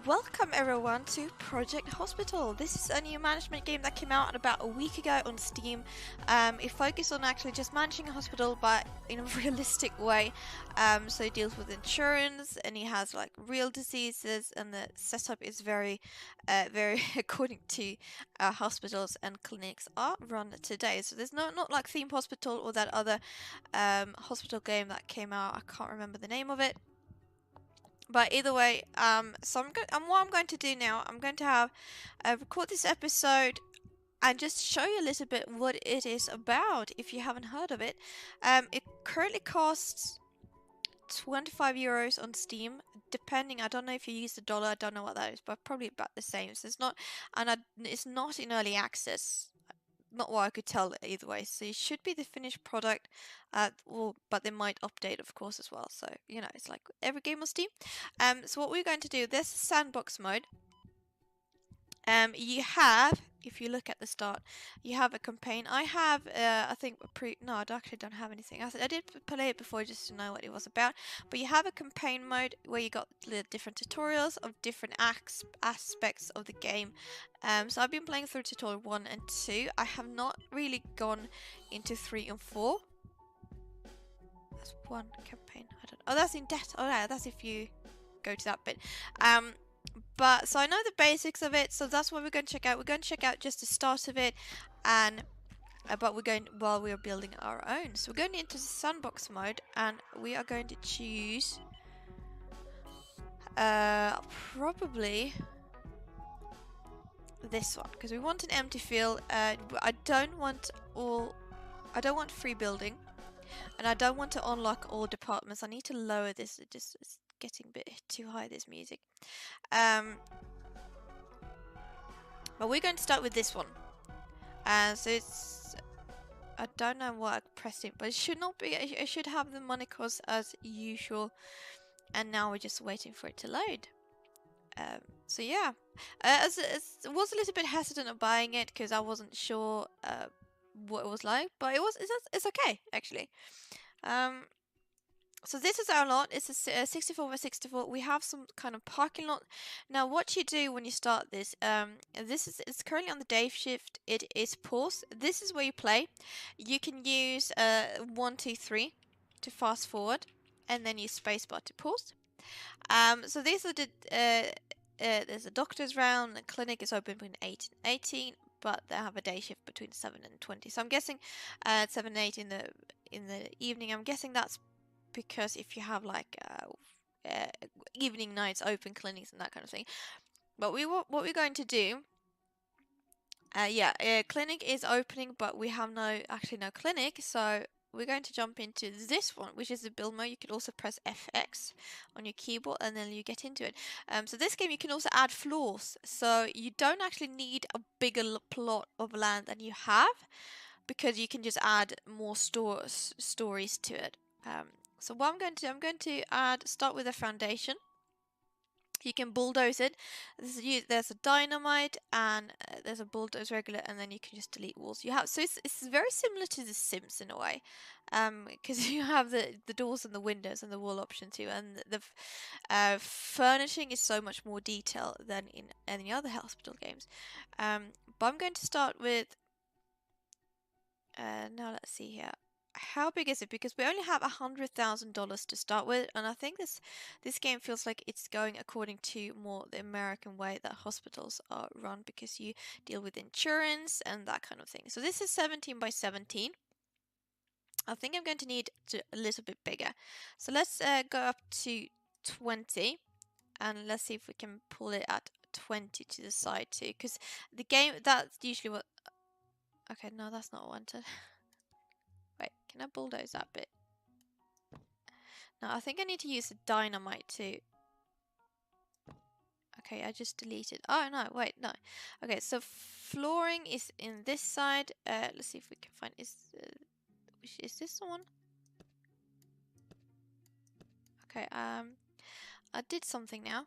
Welcome everyone to Project Hospital. This is a new management game that came out about a week ago on Steam. It focuses on actually just managing a hospital but in a realistic way. So it deals with insurance and it has like real diseases, and the setup is very according to hospitals and clinics are run today. So there's not like Theme Hospital or that other hospital game that came out. I can't remember the name of it. But either way, so what I'm going to do now, I'm going to have record this episode and just show you a little bit what it is about if you haven't heard of it. It currently costs 25 euros on Steam, depending. I don't know if you use the dollar. I don't know what that is, but probably about the same. So it's not, it's not in early access. Not what I could tell either way. So it should be the finished product, but they might update, of course, as well. So you know, it's like every game on Steam. So what we're going to do, there's sandbox mode. You have, if you look at the start, you have a campaign. I have, I think, no, I actually don't have anything. I did play it before just to know what it was about. But you have a campaign mode where you got the different tutorials of different aspects of the game. So I've been playing through tutorial 1 and 2. I have not really gone into 3 and 4. That's one campaign. I don't. Oh, that's in debt. Oh, yeah, that's if you go to that bit. But so I know the basics of it, so that's what we're going to check out. We're going to check out just the start of it, and but we're going while we are building our own. So we're going into the sandbox mode, and we are going to choose probably this one because we want an empty field. I don't want free building, and I don't want to unlock all departments. I need to lower this. It's getting a bit too high, this music. But we're going to start with this one. So it's, I don't know what I pressed it, but it should not be. It should have the monikers as usual. And now we're just waiting for it to load. So yeah, I was a little bit hesitant of buying it because I wasn't sure what it was like, but it's okay actually. So this is our lot. It's a 64 by 64. We have some kind of parking lot. Now, what you do when you start this, it's currently on the day shift. It is pause. This is where you play. You can use 1, 2, 3 to fast forward, and then use spacebar to pause. So these are the there's a doctor's round. The clinic is open between 8 and 18, but they have a day shift between 7 and 20. So I'm guessing 7 and 8 in the evening. I'm guessing that's because if you have like evening nights open clinics and that kind of thing. But what we're going to do, clinic is opening, but we have no clinic, so we're going to jump into this one, which is the build mode. You can also press FX on your keyboard and then you get into it. So this game you can also add floors, so you don't actually need a bigger plot of land than you have, because you can just add more stories to it. So what I'm going to do, I'm going to start with a foundation. You can bulldoze it. There's a dynamite and there's a bulldoze regular, and then you can just delete walls. So it's very similar to The Sims in a way, because you have the doors and the windows and the wall option too, and the furnishing is so much more detailed than in any other hospital games. But I'm going to start with. Now let's see here. How big is it? Because we only have $100,000 to start with, and I think this game feels like it's going according to more the American way that hospitals are run, because you deal with insurance and that kind of thing. So this is 17 by 17. I think I'm going to need a little bit bigger. So let's go up to 20, and let's see if we can pull it at 20 to the side too, because the game, that's usually what. Okay, no, that's not wanted. Wait, can I bulldoze that bit? No, I think I need to use the dynamite too. Okay, I just deleted. Oh, no, wait, no. Okay, so flooring is in this side. Let's see if we can find... Is this the one? Okay, I did something now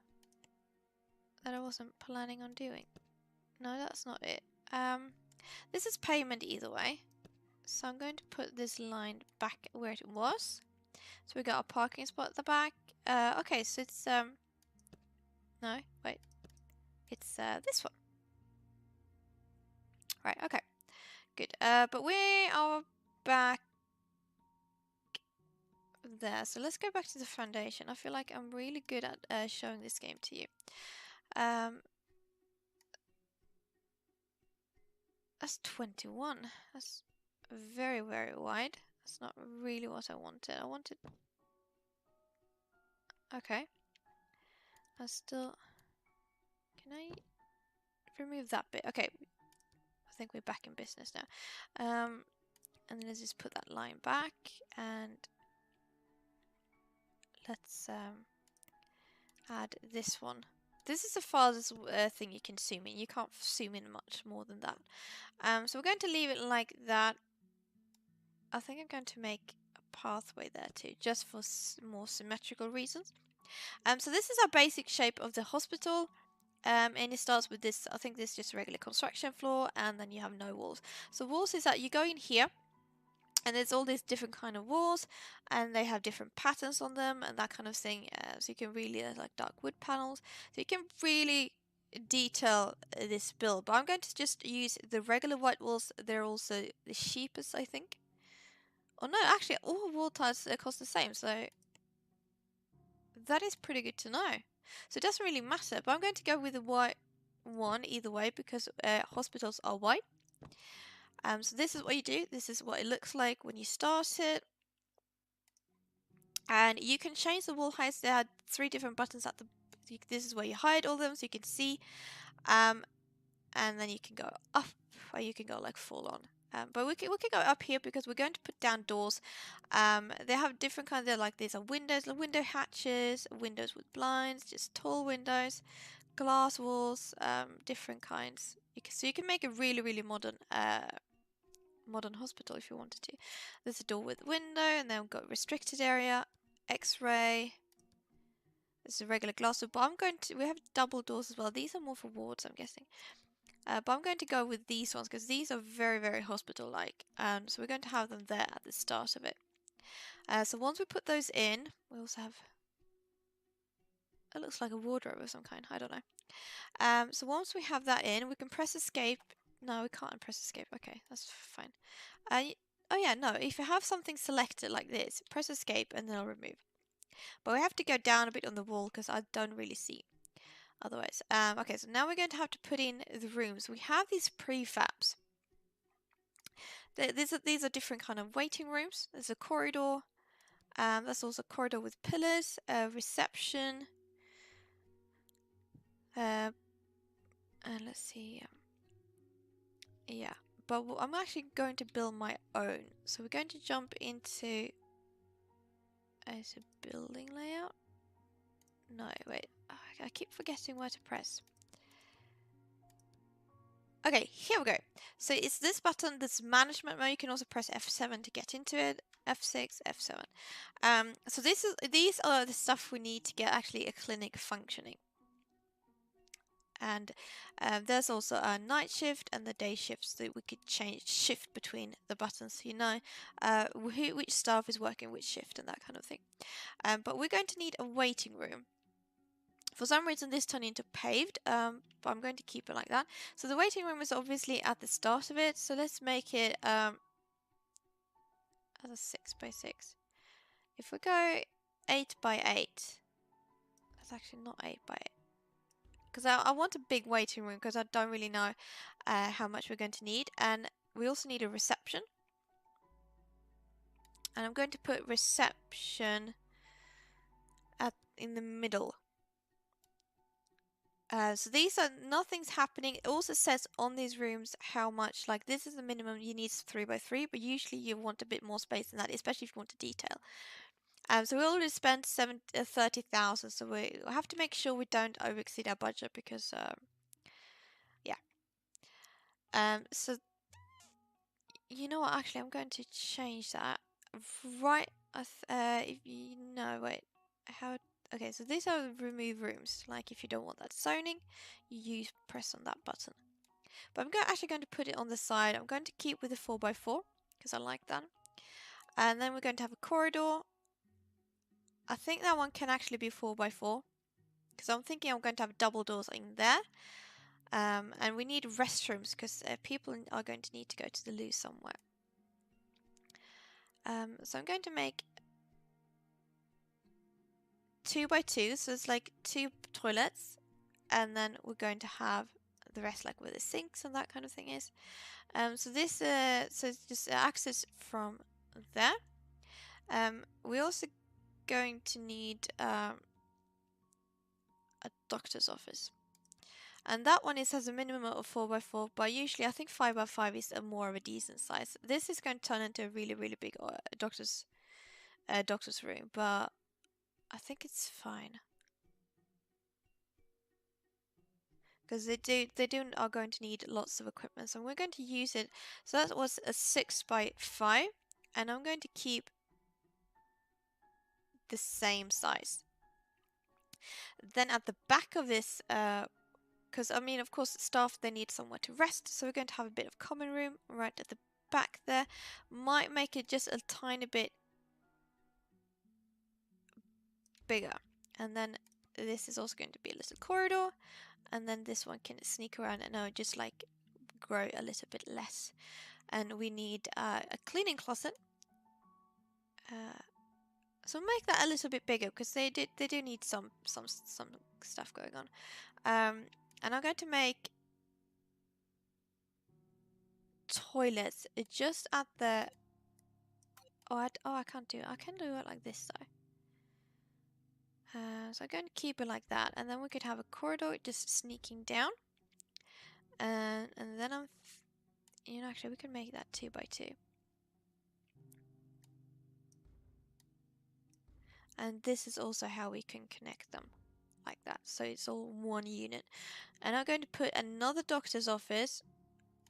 that I wasn't planning on doing. No, that's not it. This is payment either way. So I'm going to put this line back where it was. So we got a parking spot at the back. Okay, so it's no, wait. is this one. Right, okay, good. But we are back there. So let's go back to the foundation. I feel like I'm really good at showing this game to you. That's 21. That's very, very wide. That's not really what I wanted. I wanted... Okay. I still... Can I remove that bit? Okay. I think we're back in business now. And let's just put that line back. And let's add this one. This is the farthest thing you can zoom in. You can't zoom in much more than that. So we're going to leave it like that. I think I'm going to make a pathway there too, just for more symmetrical reasons. So this is our basic shape of the hospital. And it starts with this, I think this is just a regular construction floor, and then you have no walls. So walls is that you go in here, and there's all these different kind of walls, and they have different patterns on them, and that kind of thing. So you can really, like dark wood panels, so you can really detail this build. But I'm going to just use the regular white walls. They're also the cheapest, I think. Oh no, actually all wall tiles cost the same, so that is pretty good to know. So it doesn't really matter, but I'm going to go with the white one either way because hospitals are white. So this is what you do. This is what it looks like when you start it. And you can change the wall heights. There are 3 different buttons at the... This is where you hide all them so you can see. And then you can go up, or you can go like full on. But we can go up here because we're going to put down doors. They have different kinds. They're like these are windows, window hatches, windows with blinds, just tall windows, glass walls, different kinds. So you can make a really, really modern hospital if you wanted to. There's a door with window, and then we've got restricted area, X-ray. This is a regular glass door, but we have double doors as well. These are more for wards, I'm guessing. But I'm going to go with these ones because these are very, very hospital-like. So we're going to have them there at the start of it. So once we put those in, we also have... It looks like a wardrobe of some kind. I don't know. So once we have that in, we can press escape. No, we can't press escape. Okay, that's fine. Oh yeah, no. If you have something selected like this, press escape and then I'll remove. But we have to go down a bit on the wall because I don't really see otherwise. Okay, so now we're going to have to put in the rooms. We have these prefabs. These are different kind of waiting rooms. There's a corridor. There's also a corridor with pillars, reception. And let's see. Yeah, but I'm actually going to build my own. So we're going to jump into as a building layout. No, wait. I keep forgetting where to press. Okay, here we go. So it's this button, this management mode. You can also press F7 to get into it. F6, F7. So these are the stuff we need to get actually a clinic functioning. And there's also a night shift and the day shift, so that we could shift between the buttons, so you know which staff is working which shift and that kind of thing. But we're going to need a waiting room. For some reason this turned into paved, but I'm going to keep it like that. So the waiting room is obviously at the start of it, so let's make it as a 6x6. If we go 8x8, that's actually not 8x8. Because I want a big waiting room because I don't really know how much we're going to need. And we also need a reception. And I'm going to put reception in the middle. So these are, nothing's happening. It also says on these rooms how much, like this is the minimum you need 3x3, but usually you want a bit more space than that, especially if you want to detail. So we already spent 30,000, so we have to make sure we don't over-exceed our budget because, yeah. So, you know what, actually I'm going to change that. Right, if you know, wait, okay, so these are remove rooms, like if you don't want that zoning, you press on that button. But I'm actually going to put it on the side. I'm going to keep with the 4x4, because I like that. And then we're going to have a corridor. I think that one can actually be 4x4 because I'm thinking I'm going to have double doors in there. And we need restrooms because people are going to need to go to the loo somewhere. So I'm going to make 2 by 2, so it's like 2 toilets, and then we're going to have the rest like where the sinks and that kind of thing is. So this so it's just access from there. We're also going to need a doctor's office, and that one has a minimum of 4 by 4, but usually I think 5 by 5 is a more of a decent size. This is going to turn into a really big doctor's room, but I think it's fine. Because they are going to need lots of equipment, so we're going to use it. So that was a 6 by 5, and I'm going to keep the same size. Then at the back of this, because I mean, of course, staff, they need somewhere to rest, so we're going to have a bit of common room right at the back there. Might make it just a tiny bit bigger, and then this is also going to be a little corridor. And then this one can sneak around and just like grow a little bit less. And we need a cleaning closet. So make that a little bit bigger because they do need some stuff going on. And I'm going to make toilets just at the. I can't do it. I can do it like this though. So I'm going to keep it like that, and then we could have a corridor just sneaking down. And then actually we can make that 2 by 2. And this is also how we can connect them like that. So it's all one unit. And I'm going to put another doctor's office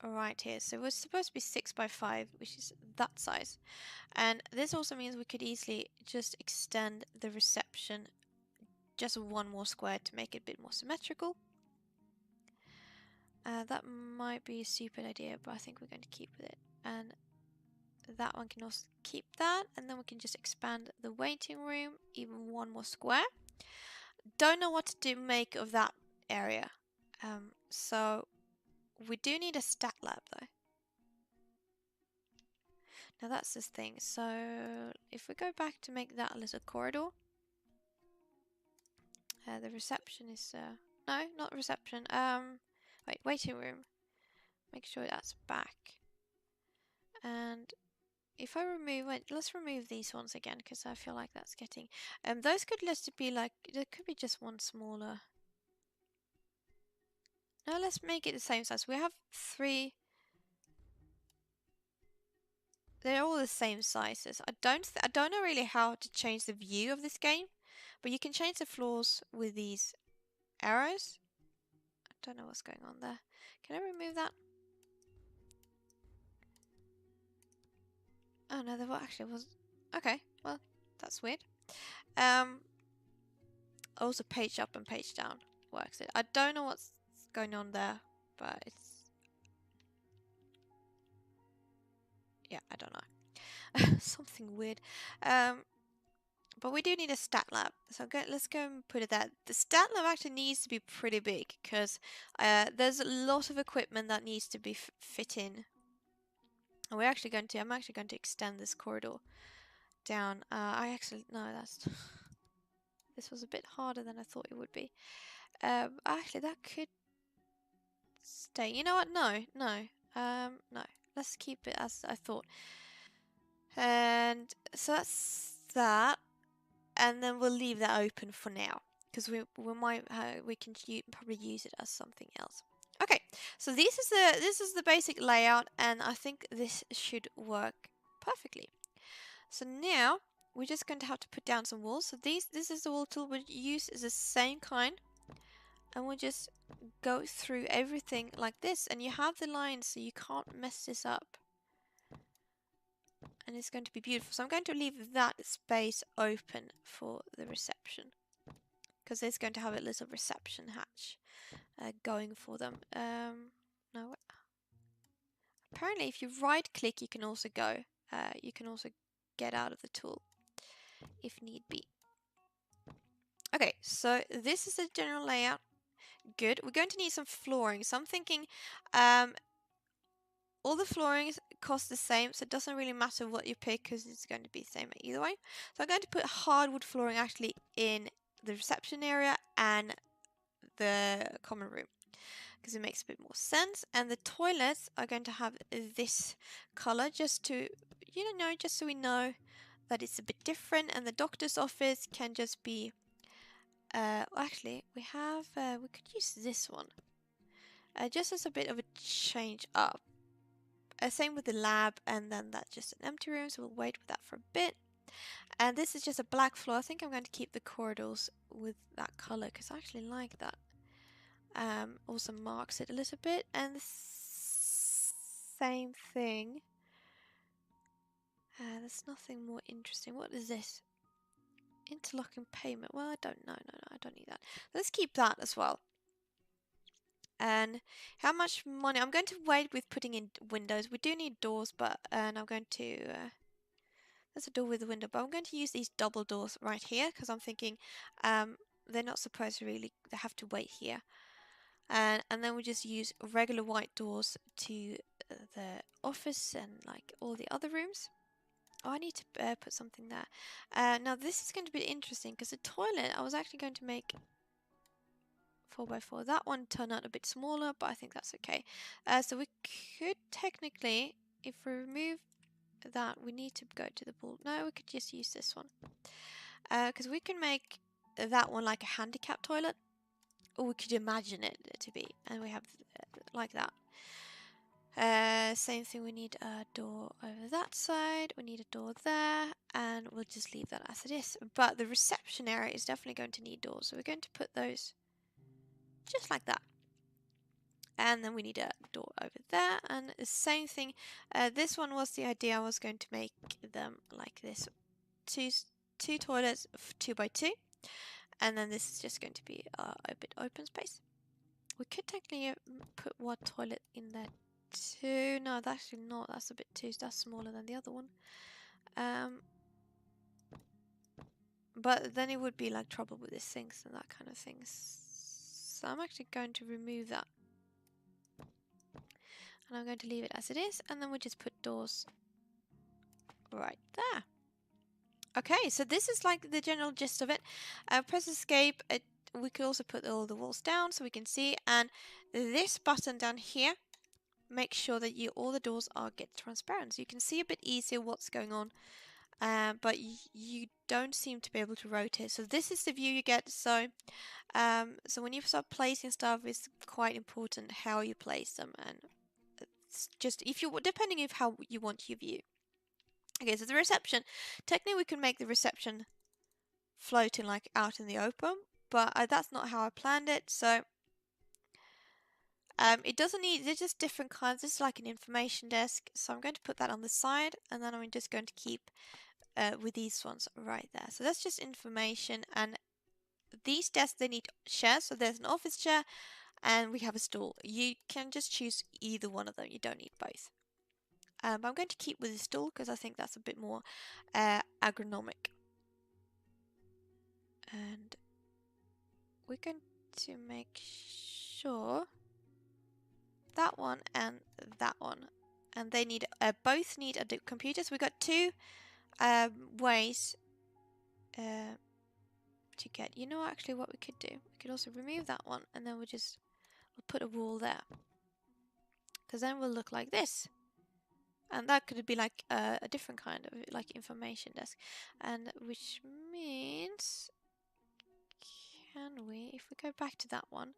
right here. So it was supposed to be 6 by 5, which is that size. And this also means we could easily just extend the reception just one more square to make it a bit more symmetrical. That might be a stupid idea, but I think we're going to keep with it. And that one can also keep that, and then we can just expand the waiting room even one more square. Don't know what to make of that area. So we do need a stat lab though. Now that's this thing. So if we go back to make that a little corridor, the reception is no, not reception. Wait, waiting room. Make sure that's back. And if I remove it, let's remove these ones again because I feel like that's getting. Those could just be like, there could be just one smaller. No, let's make it the same size. We have 3. They're all the same sizes. I don't know really how to change the view of this game, but you can change the floors with these arrows. I don't know what's going on there. Can I remove that? Oh no, there actually was. Okay, well that's weird. Also page up and page down works. I don't know what's going on there, but it's. Yeah, I don't know. Something weird. But we do need a stat lab. So let's go and put it there. The stat lab actually needs to be pretty big because there's a lot of equipment that needs to be fit in. And I'm actually going to extend this corridor down. This was a bit harder than I thought it would be. Actually, that could stay. You know what? No. No. Let's keep it as I thought. And so that's that. And then we'll leave that open for now because we can probably use it as something else. Okay, so this is the basic layout, and I think this should work perfectly. So now we're just going to have to put down some walls. So this is the wall tool we use, is the same kind, and we'll just go through everything like this. And you have the lines, so you can't mess this up. And it's going to be beautiful. So I'm going to leave that space open for the reception because it's going to have a little reception hatch going for them. No. Apparently, if you right click, you can also go. You can also get out of the tool if need be. Okay, so this is the general layout. Good. We're going to need some flooring. So I'm thinking all the flooring costs the same, so it doesn't really matter what you pick because it's going to be the same either way. So I'm going to put hardwood flooring actually in the reception area and the common room because it makes a bit more sense. And the toilets are going to have this color just to, just so we know that it's a bit different. And the doctor's office can just be, actually we could use this one just as a bit of a change up. Same with the lab, and then that's just an empty room, so we'll wait with that for a bit. And this is just a black floor. I think I'm going to keep the corridors with that color because I actually like that. Also marks it a little bit, and the same thing. There's nothing more interesting. What is this? Interlocking pavement. Well, I don't know. No, I don't need that. Let's keep that as well. And how much money? I'm going to wait with putting in windows. We do need doors, but and I'm going to there's a door with a window, but I'm going to use these double doors right here because I'm thinking they're not supposed to really, they have to wait here. And then we just use regular white doors to the office and like all the other rooms. Oh, I need to put something there. Now this is going to be interesting because the toilet I was actually going to make 4x4. That one turned out a bit smaller, but I think that's okay. So we could technically, if we remove that, we need to go to the pool. No, we could just use this one. Because we can make that one like a handicap toilet. Or we could imagine it to be. And we have like that. Same thing, we need a door over that side. We need a door there. And we'll just leave that as it is. But the reception area is definitely going to need doors. So we're going to put those just like that. And then we need a door over there. And the same thing. This one was the idea. I was going to make them like this. Two toilets, 2x2. And then this is just going to be a bit open space. We could technically put one toilet in there too. No, that's actually not. That's a bit too. That's smaller than the other one. But then it would be like trouble with the sinks and that kind of things. So I'm actually going to remove that. And I'm going to leave it as it is. And then we'll just put doors right there. Okay, so this is like the general gist of it. Press escape. We could also put all the walls down so we can see. And this button down here, make sure that all the doors get transparent. So you can see a bit easier what's going on. But you don't seem to be able to rotate. So this is the view you get. So so when you start placing stuff, it's quite important how you place them. And it's just depending on how you want your view. Okay, so the reception. Technically, we can make the reception floating like out in the open, but that's not how I planned it. So it doesn't need. They're just different kinds. This is like an information desk, so I'm going to put that on the side, and then I'm just going to keep with these ones right there. So that's just information, and these desks they need chairs. So there's an office chair, and we have a stool. You can just choose either one of them. You don't need both. But I'm going to keep with the stool because I think that's a bit more agronomic. And we're going to make sure that one and that one. And they need both need a computer. So we've got two ways to get. You know actually what we could do? We could also remove that one and then we'll put a wall there. Because then we'll look like this. And that could be like a different kind of like information desk. And which means, can we, if we go back to that one,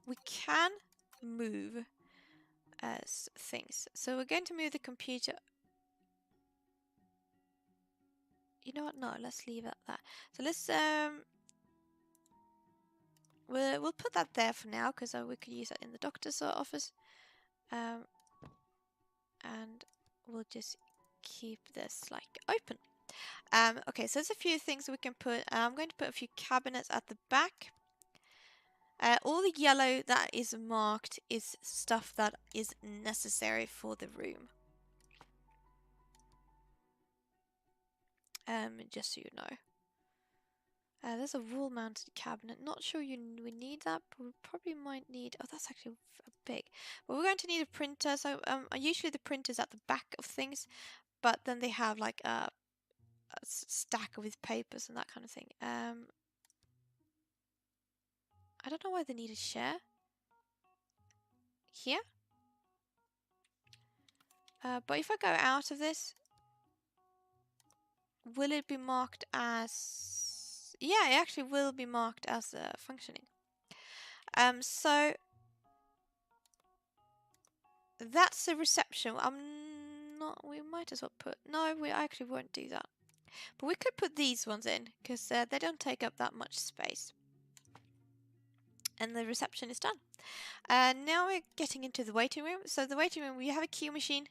we can move things. So we're going to move the computer. You know what? No, let's leave it there. So let's we'll put that there for now because we could use that in the doctor's office. And we'll just keep this like open. Okay, so there's a few things we can put. I'm going to put a few cabinets at the back. All the yellow that is marked is stuff that is necessary for the room. Just so you know. There's a wall-mounted cabinet. Not sure we need that, but we probably might need... Oh, that's actually big. But we're going to need a printer. So usually the printer's at the back of things, but then they have like a stack with papers and that kind of thing. I don't know why they need a share here. But if I go out of this, will it be marked as... Yeah, it actually will be marked as functioning. So that's the reception. We might as well put... No, we actually won't do that. But we could put these ones in, because they don't take up that much space. And the reception is done. Now we're getting into the waiting room. So the waiting room, we have a queue machine.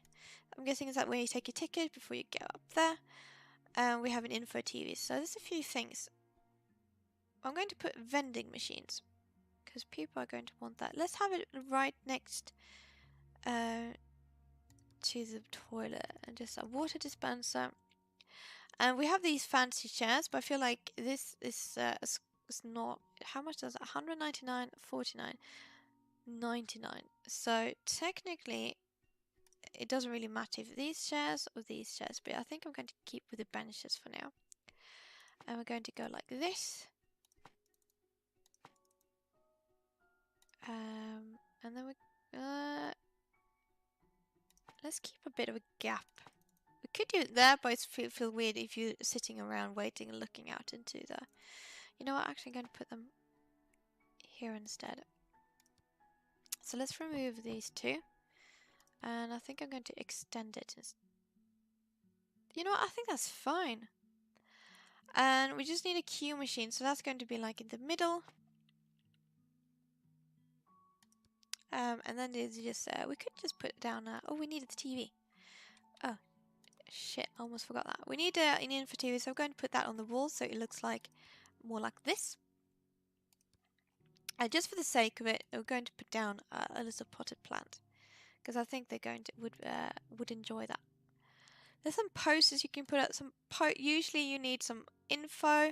I'm guessing is that where you take your ticket before you go up there. We have an info TV. So there's a few things. I'm going to put vending machines, because people are going to want that. Let's have it right next to the toilet, and just a water dispenser. And we have these fancy chairs, but I feel like this is not... How much does it? 199, 49, 99. So technically, it doesn't really matter if these chairs or these chairs, but I think I'm going to keep with the benches for now. And we're going to go like this. And then let's keep a bit of a gap. We could do it there, but it feel weird if you're sitting around waiting and looking out into the... You know what, actually I'm going to put them here instead. So let's remove these two. And I think I'm going to extend it. You know what, I think that's fine. And we just need a queue machine, so that's going to be like in the middle. And then there's just, we could just put it down. Oh, we needed the TV. Oh, shit, I almost forgot that. We need an info TV, so I'm going to put that on the wall so it looks like more like this. Just for the sake of it, we're going to put down a little potted plant, because I think they're going to would enjoy that. There's some posters you can put out. Usually you need some info.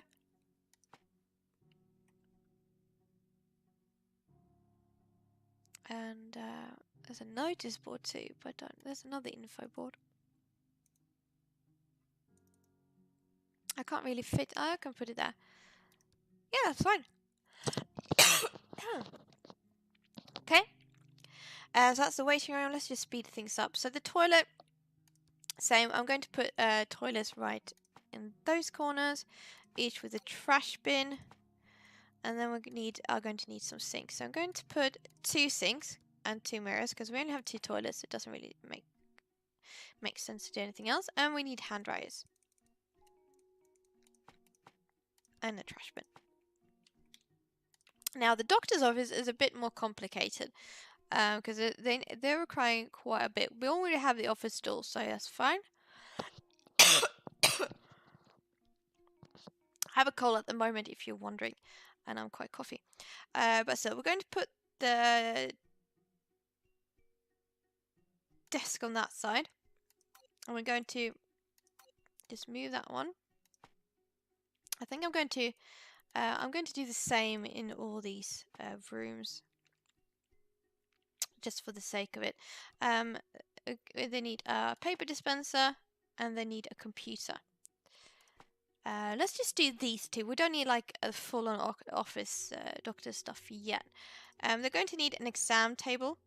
And there's a notice board too, but there's another info board. I can't really fit. I can put it there. Yeah, that's fine. Okay. So that's the waiting room. Let's just speed things up. So the toilet, same. I'm going to put toilets right in those corners, each with a trash bin. And then are going to need some sinks. So I'm going to put 2 sinks and 2 mirrors, because we only have 2 toilets. So it doesn't really make sense to do anything else. And we need hand dryers. And a trash bin. Now the doctor's office is a bit more complicated, because they're requiring quite a bit. We already have the office stall, so that's fine. I have a cold at the moment, if you're wondering, and I'm quite coffee. But so we're going to put the desk on that side, and we're going to just move that one. I think I'm going to do the same in all these rooms, just for the sake of it. They need a paper dispenser, and they need a computer. Let's just do these two. We don't need like a full-on office doctor stuff yet. They're going to need an exam table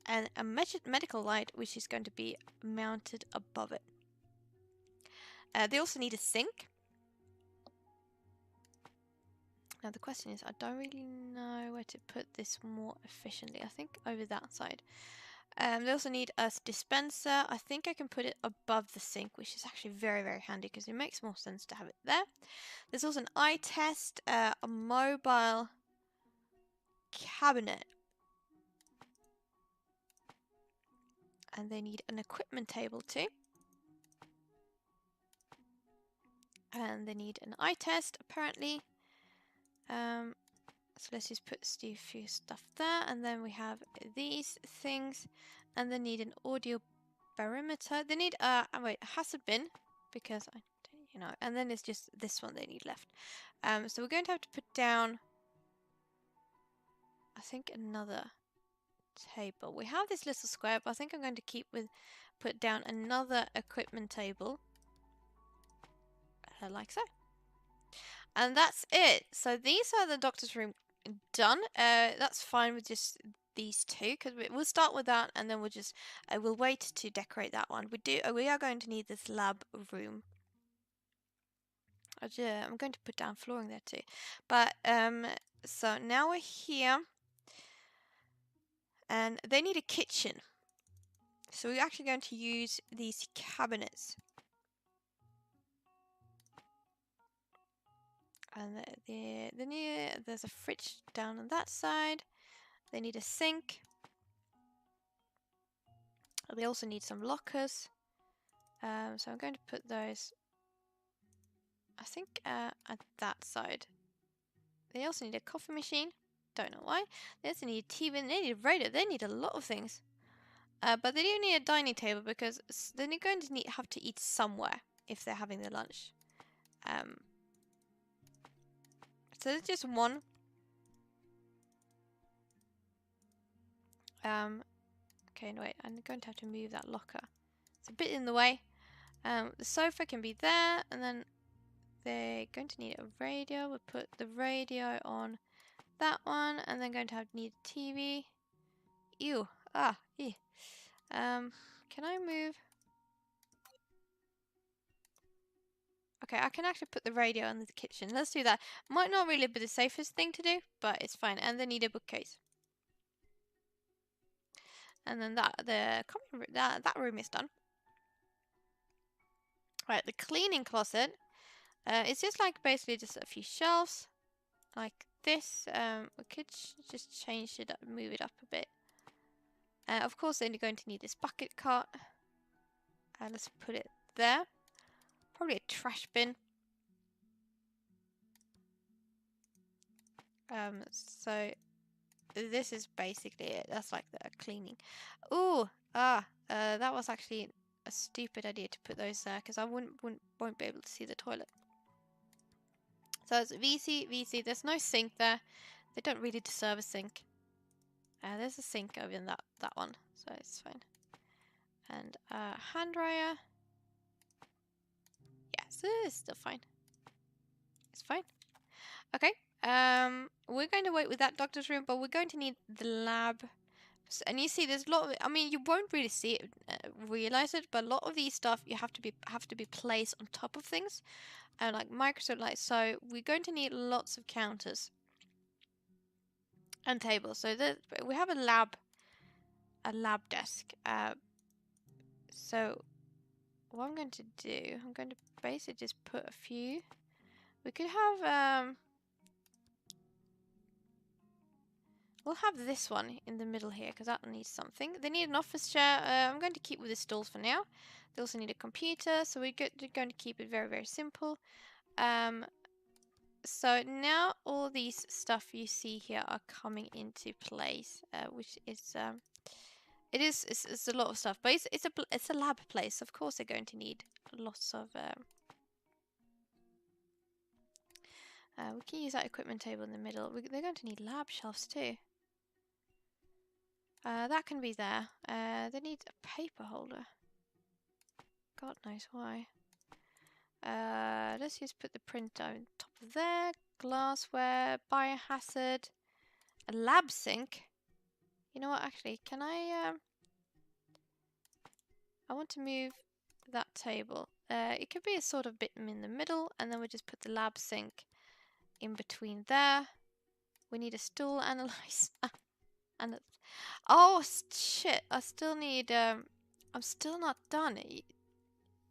and a medical light, which is going to be mounted above it. They also need a sink. Now the question is, I don't really know where to put this more efficiently. I think over that side. They also need a dispenser. I think I can put it above the sink, which is actually very, very handy, because it makes more sense to have it there. There's also an eye test, a mobile cabinet. And they need an equipment table too. And they need an eye test, apparently. So let's just put a few stuff there. And then we have these things. And they need an audio barometer. They need a hazard bin, because I don't you know, and then it's just this one they need left. So we're going to have to put down, I think, another table. We have this little square, but I think I'm going to put down another equipment table, like so. And that's it. So these are the doctor's room done. That's fine with just these two, because we'll start with that, and then we'll wait to decorate that one. We are going to need this lab room. I'm going to put down flooring there too. But so now we're here, and they need a kitchen. So we're actually going to use these cabinets. And there's a fridge down on that side. They need a sink. They also need some lockers. So I'm going to put those, I think, at that side. They also need a coffee machine. Don't know why. They also need a TV. They need a radio. They need a lot of things. But they do need a dining table, because they're going to have to eat somewhere if they're having their lunch. So there's just one. Okay, no, wait. I'm going to have to move that locker. It's a bit in the way. The sofa can be there, and then they're going to need a radio. We'll put the radio on that one, and then going to need a TV. Ew. Ah. Ew. Can I move? Okay, I can actually put the radio in the kitchen. Let's do that. Might not really be the safest thing to do, but it's fine. And they need a bookcase. And then that room is done. Right, the cleaning closet. It's just like basically just a few shelves, like this. We could just change it up, move it up a bit. Of course, then you're going to need this bucket cart. Let's put it there. Probably a trash bin. So this is basically it. That's like the cleaning. Ooh, that was actually a stupid idea to put those there, because I won't be able to see the toilet. So it's VC. There's no sink there. They don't really deserve a sink. There's a sink over in that one, so it's fine. And hand dryer. Yeah, so it's still fine. It's fine. Okay. We're going to wait with that doctor's room, but we're going to need the lab. And you see, there's a lot of. I mean, you won't really see it, realize it, but a lot of these stuff you have to be placed on top of things, like Microsoft Light. So we're going to need lots of counters and tables. So we have a lab desk. So what I'm going to do, I'm going to basically just put a few. We could have we'll have this one in the middle here, because that needs something. They need an office chair. I'm going to keep with the stools for now. They also need a computer, so we're going to keep it very, very simple. So now all these stuff you see here are coming into place, which is it's a lot of stuff, but it's a lab place. Of course, they're going to need lots of. We can use that equipment table in the middle. They're going to need lab shelves too. That can be there. They need a paper holder. God knows why. Let's just put the printer on top of there. Glassware, biohazard, a lab sink. You know what? Actually, can I want to move that table. It could be a sort of bit in the middle, and then we just put the lab sink in between there. We need a stool analyzer. And oh shit! I still need. I'm still not done.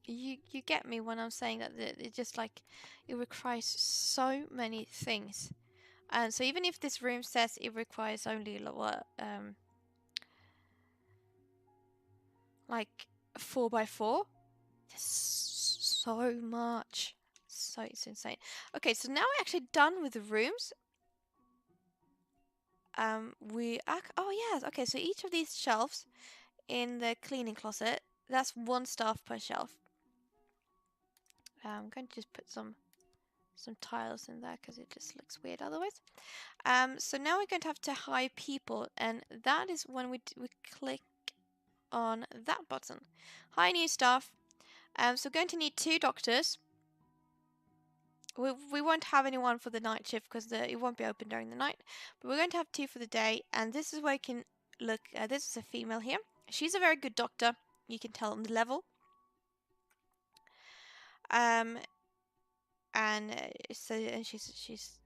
You get me when I'm saying that it just like it requires so many things. And so even if this room says it requires only like 4x4, there's so much. So it's insane. Okay, so now we're actually done with the rooms. Oh yes, okay, so each of these shelves in the cleaning closet, that's one staff per shelf. I'm going to just put some tiles in there because it just looks weird otherwise. So now we're going to have to hire people, and that is when we click on that button. Hire new staff. So we're going to need 2 doctors. We won't have anyone for the night shift because it won't be open during the night. But we're going to have 2 for the day, and this is where you can look. This is a female here. She's a very good doctor. You can tell on the level. And she's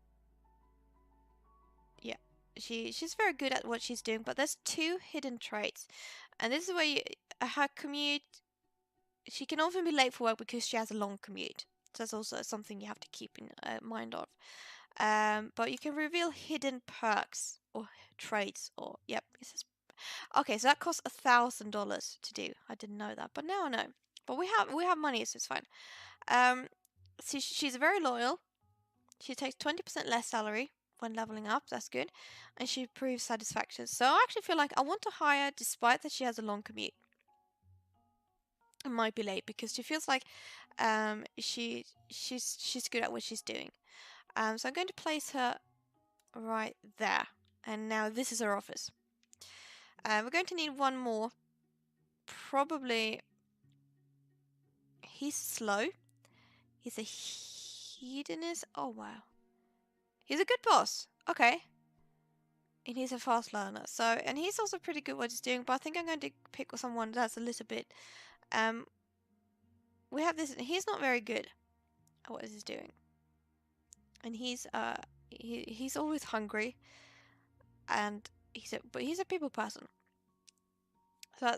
yeah, she's very good at what she's doing. But there's 2 hidden traits, and this is where her commute. She can often be late for work because she has a long commute. So that's also something you have to keep in mind of. But you can reveal hidden perks or traits, or yep. Okay, so that costs $1,000 to do. I didn't know that, but now I know. But we have money, so it's fine. So she's very loyal. She takes 20% less salary when leveling up. That's good, and she proves satisfaction. So I actually feel like I want to hire, despite that she has a long commute. It might be late because she feels like she's good at what she's doing. So I'm going to place her right there, and now this is her office. We're going to need 1 more. Probably. He's slow. He's a hedonist. Oh wow. He's a good boss. Okay. And he's a fast learner. So, and he's also pretty good at what he's doing. But I think I'm going to pick someone that's a little bit. We have this. He's not very good at what he's doing, and he's always hungry, and he's a people person. So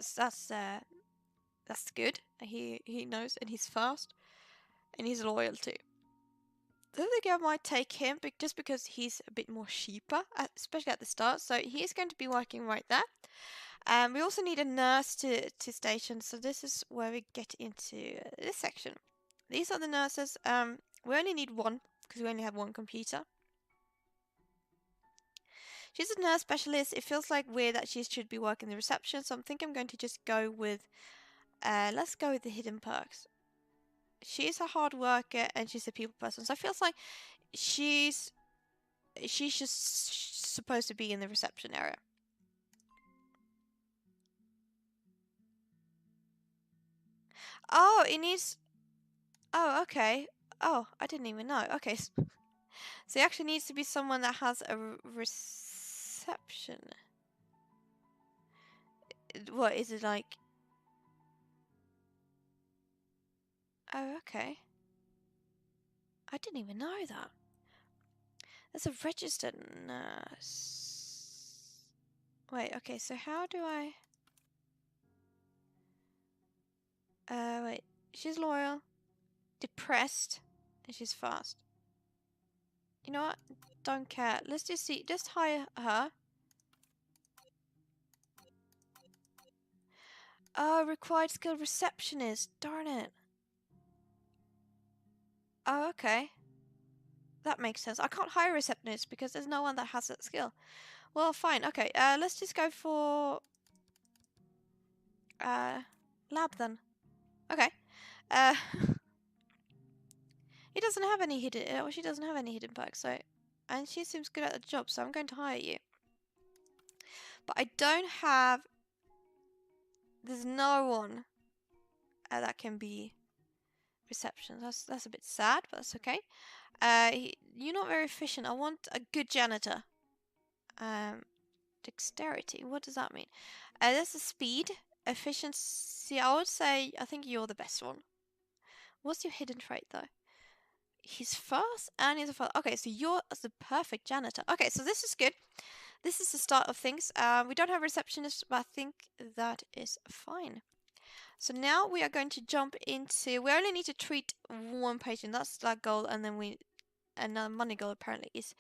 that's good. He knows, and he's fast, and he's loyal too. I think I might take him just because he's a bit more cheaper, especially at the start. So he's going to be working right there. We also need a nurse to station. So this is where we get into this section. These are the nurses. We only need 1 because we only have 1 computer. She's a nurse specialist. It feels like weird that she should be working the reception. So I think I'm going to just go with, let's go with the hidden perks. She's a hard worker and she's a people person. So it feels like she's just supposed to be in the reception area. Oh, it needs. Oh, okay. Oh, I didn't even know. Okay. So it actually needs to be someone that has a reception. What is it like? Oh, okay. I didn't even know that. There's a registered nurse. Wait, okay, so how do I... wait. She's loyal, depressed, and she's fast. You know what? Don't care. Let's just see. Just hire her. Oh, required skill receptionist. Darn it. Oh, okay. That makes sense. I can't hire a receptionist because there's no one that has that skill. Well, fine. Okay, let's just go for... lab then. Okay. He doesn't have any hidden... Or she doesn't have any hidden perks, so... And she seems good at the job, so I'm going to hire you. But I don't have... There's no one that can be reception. That's a bit sad, but that's okay. You're not very efficient. I want a good janitor. Dexterity. What does that mean? That's a speed. Efficiency. I would say I think you're the best one. What's your hidden trait though? He's fast and he's a fast. Okay, so you're the perfect janitor. Okay, so this is good. This is the start of things. We don't have a receptionist, but I think that is fine. So now we are going to jump into... We only need to treat 1 patient. That's our goal, and then another money goal apparently is...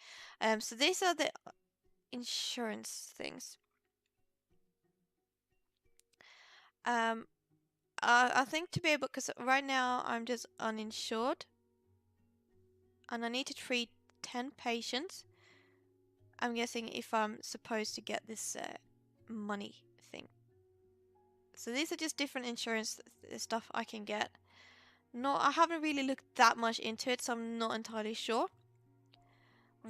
So these are the insurance things. I think to be able... Because right now I'm just uninsured. And I need to treat 10 patients. I'm guessing if I'm supposed to get this money thing. So these are just different insurance stuff I can get. I haven't really looked that much into it, so I'm not entirely sure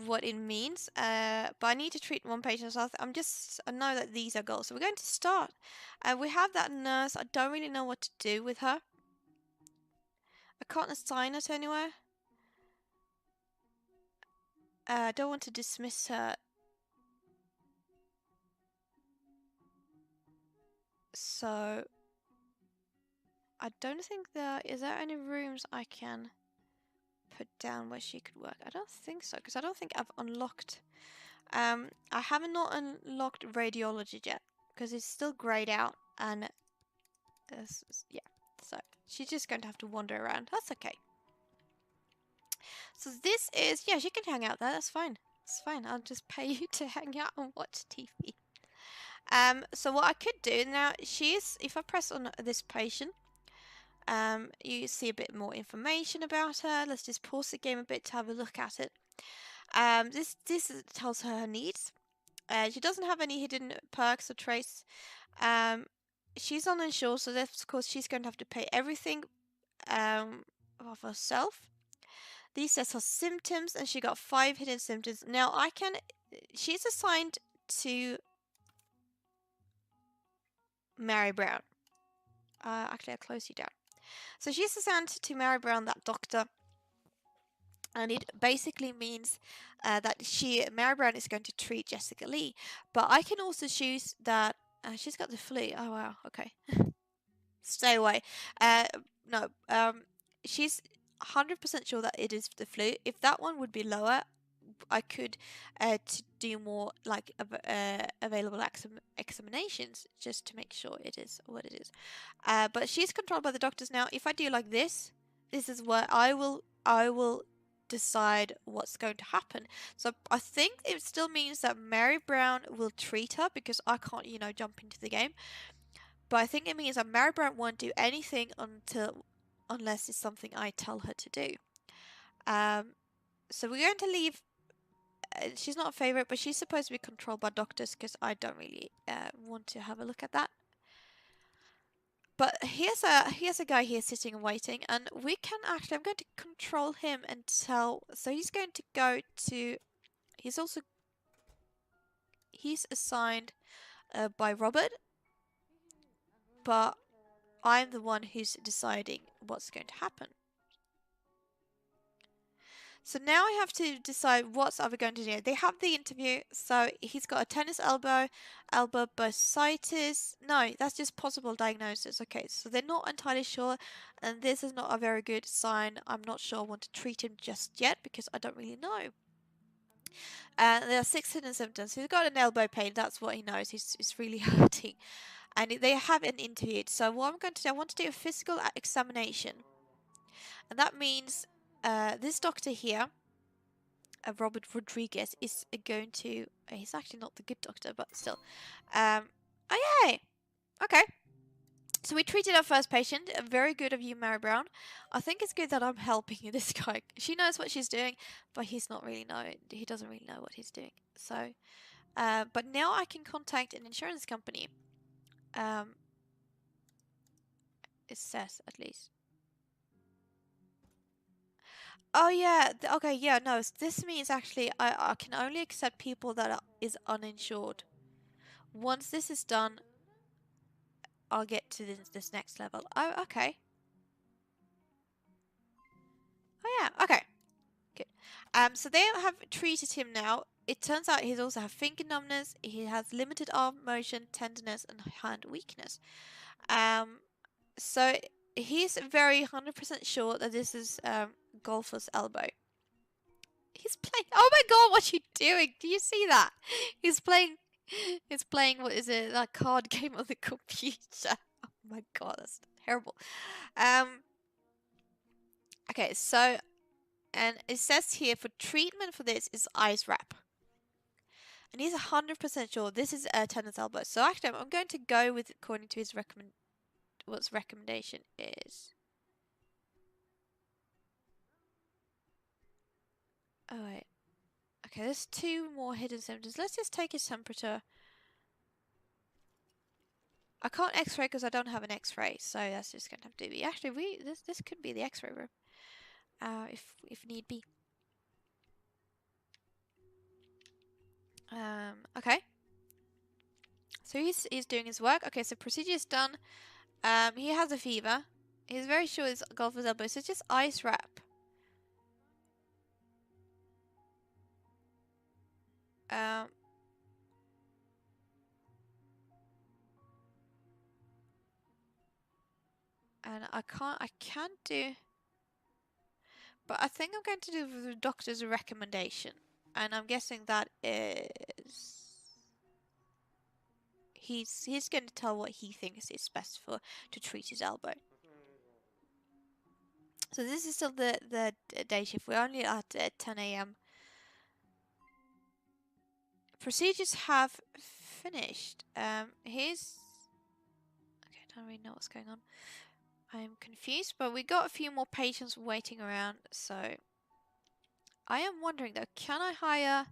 what it means. But I need to treat one patient, so I know that these are goals. So we're going to start. We have that nurse. I don't really know what to do with her. I can't assign her to anywhere. I don't want to dismiss her. So I don't think is there any rooms I can put down where she could work? I don't think so, because I don't think I've unlocked. I haven't not unlocked radiology yet, because it's still grayed out, and yeah. So she's just going to have to wander around. That's okay. So this is, yeah, she can hang out there. That's fine. It's fine. I'll just pay you to hang out and watch TV. So what I could do now, if I press on this patient, you see a bit more information about her. Let's just pause the game a bit to have a look at it. This tells her needs. She doesn't have any hidden perks or traits. She's uninsured, so of course she's going to have to pay everything of herself. These says her symptoms, and she got 5 hidden symptoms. Now she's assigned to Mary Brown. Actually, I'll close you down. So she's assigned to Mary Brown, that doctor. And it basically means that Mary Brown is going to treat Jessica Lee. But I can also choose that she's got the flu. Oh, wow. Okay. Stay away. No. She's 100% sure that it is the flu. If that one would be lower, I could to do more like available examinations just to make sure it is what it is. But she's controlled by the doctors now. If I do like this is where I will decide what's going to happen. So I think it still means that Mary Brown will treat her, because I can't, jump into the game. But I think it means that Mary Brown won't do anything unless it's something I tell her to do. So we're going to leave. She's not a favorite, but she's supposed to be controlled by doctors, because I don't really want to have a look at that. But here's a guy here sitting and waiting, and we can actually, I'm going to control him and tell, so he's going to go to, he's assigned by Robert, but I'm the one who's deciding what's going to happen. So now I have to decide what's we going to do. They have the interview, so he's got a tennis elbow bursitis. No, that's just possible diagnosis. Okay, so they're not entirely sure, and this is not a very good sign. I'm not sure I want to treat him just yet, because I don't really know. There are 6 hidden symptoms. He's got an elbow pain. That's what he knows. He's really hurting, and they have an interview. So what I'm going to do, I want to do a physical examination, and that means this doctor here, Robert Rodriguez, is going to. He's actually not the good doctor, but still. Oh yay! Okay. So we treated our first patient. Very good of you, Mary Brown. I think it's good that I'm helping this guy. She knows what she's doing, but he's not really know. He doesn't really know what he's doing. So, but now I can contact an insurance company. It says at least. Oh yeah, okay, yeah, no, this means actually I can only accept people that is uninsured. Once this is done, I'll get to this next level. Oh, okay. Oh yeah, okay. Good. So they have treated him now. It turns out he's also have finger numbness, he has limited arm motion, tenderness, and hand weakness. So he's very 100% sure that this is golfer's elbow. He's playing. Oh my god, what's he doing? Do you see that? He's playing. He's playing. What is it? That card game on the computer. Oh my god, that's terrible. Okay, so, and it says here for treatment for this is ice wrap, and he's 100% sure this is a tennis elbow. So actually, I'm going to go with according to his recommendation is. Oh wait. Okay, there's 2 more hidden symptoms. Let's just take his temperature. I can't X-ray because I don't have an X-ray, so that's just gonna have to be. Actually, this could be the X-ray room, if need be. Okay. So he's doing his work. Okay, so procedure is done. He has a fever. He's very sure it's golfer's elbow, so it's just ice wrap. And I can't do, but I think I'm going to do the doctor's recommendation, and I'm guessing that is he's going to tell what he thinks is best for to treat his elbow. So this is still the day shift. We're only at 10 a.m. Procedures have finished. Here's okay. I don't really know what's going on. I'm confused, but we got a few more patients waiting around. So I am wondering though, can I hire?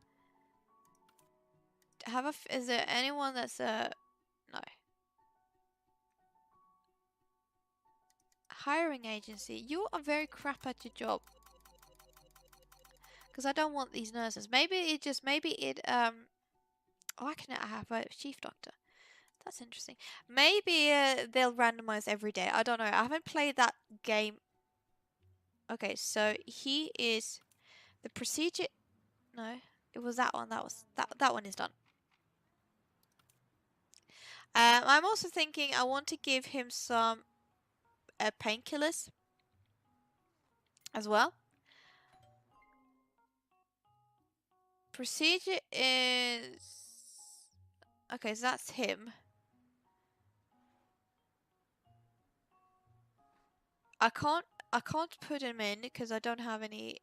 Is there anyone that's no? Hiring agency, you are very crap at your job. Because I don't want these nurses. Maybe it oh, I can have a chief doctor. That's interesting. Maybe they'll randomize every day. I don't know. I haven't played that game. Okay, so he is the procedure. No, it was that one. That one is done. I'm also thinking I want to give him some painkillers as well. Procedure is okay. So that's him. I can't put him in because I don't have any.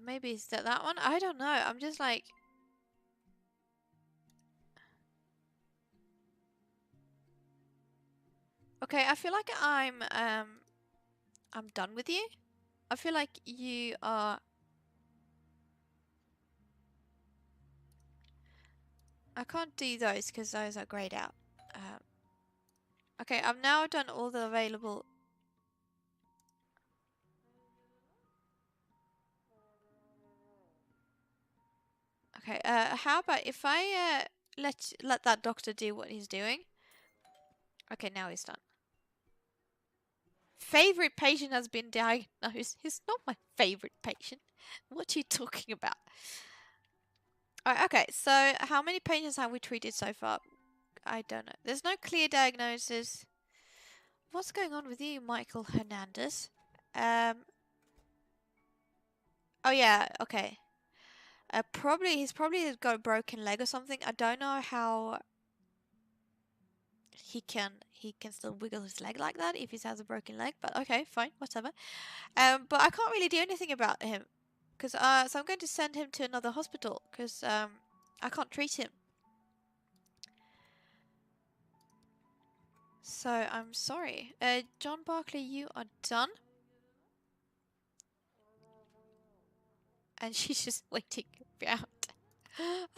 Maybe it's that one. I don't know. I'm just like. Okay, I feel like I'm done with you. I feel like you are. I can't do those because those are grayed out. Okay, I've now done all the available. Okay, how about if I let that doctor do what he's doing? Okay, now he's done. Favorite patient has been diagnosed. He's not my favorite patient. What are you talking about? Alright, okay, so how many patients have we treated so far? I don't know. There's no clear diagnosis. What's going on with you, Michael Hernandez? Oh yeah, okay. He's probably got a broken leg or something. I don't know how he can still wiggle his leg like that if he has a broken leg, but okay, fine, whatever. But I can't really do anything about him because so I'm going to send him to another hospital because I can't treat him. So I'm sorry. John Barkley, you are done. And she's just waiting around.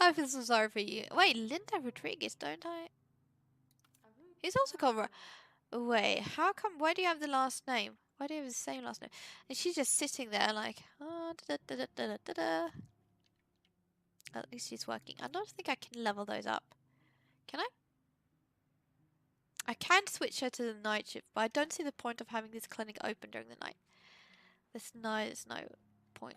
I feel so sorry for you. Wait, Linda Rodriguez, don't I? He's also called. Wait, how come? Why do you have the last name? Why do you have the same last name? And she's just sitting there like, oh, da da da da da da da. At least she's working. I don't think I can level those up. Can I? I can switch her to the night shift, but I don't see the point of having this clinic open during the night. There's no point.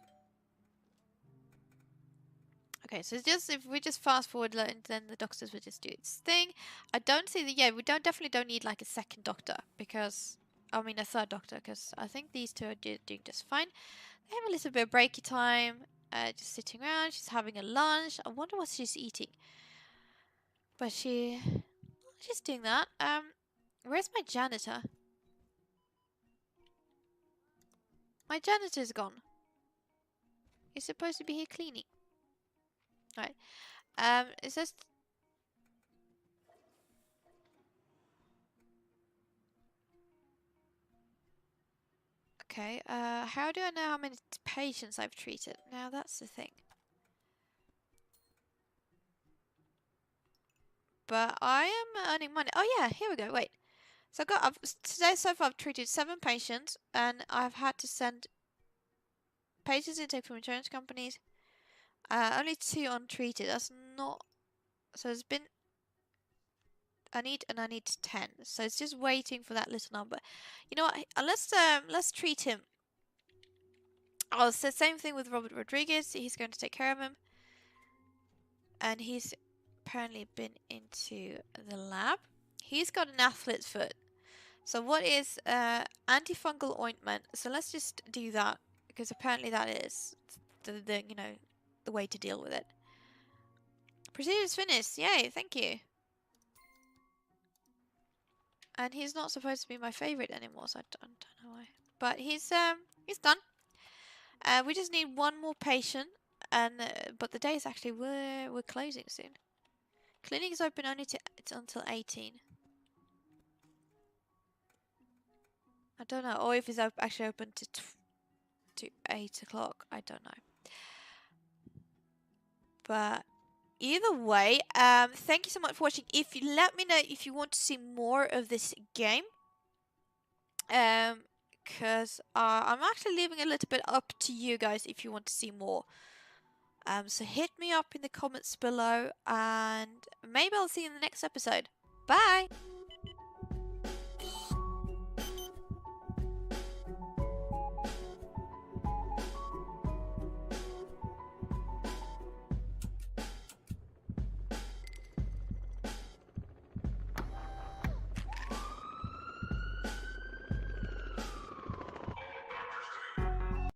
Okay, so it's just if we just fast forward, then the doctors will just do its thing. I don't see the we definitely don't need like a second doctor because I mean a third doctor because I think these two are doing just fine. They have a little bit of breaky time, just sitting around. She's having a lunch. I wonder what she's eating, but she's doing that. Where's my janitor? My janitor's gone. He's supposed to be here cleaning. Right. Is this? Okay, how do I know how many patients I've treated? Now that's the thing. But I am earning money. Oh yeah, here we go, wait. So today so far I've treated 7 patients, and I've had to send patients intake from insurance companies. Only 2 untreated. That's not... So there's been... I need 10. So it's just waiting for that little number. You know what? Let's treat him. Oh, it's the same thing with Robert Rodriguez. He's going to take care of him. And he's apparently been into the lab. He's got an athlete's foot. So what is antifungal ointment? So let's just do that, because apparently that is the you know, the way to deal with it. Procedure's finished. Yay, thank you. And he's not supposed to be my favorite anymore, so I don't know why. But he's done. We just need 1 more patient, and but the day is actually we're closing soon. Clinic is open only it's until 18. I don't know, or if it's actually open to 8 o'clock. I don't know. But either way, thank you so much for watching. If you let me know if you want to see more of this game, because I'm actually leaving a little bit up to you guys if you want to see more. So hit me up in the comments below, and maybe I'll see you in the next episode. Bye!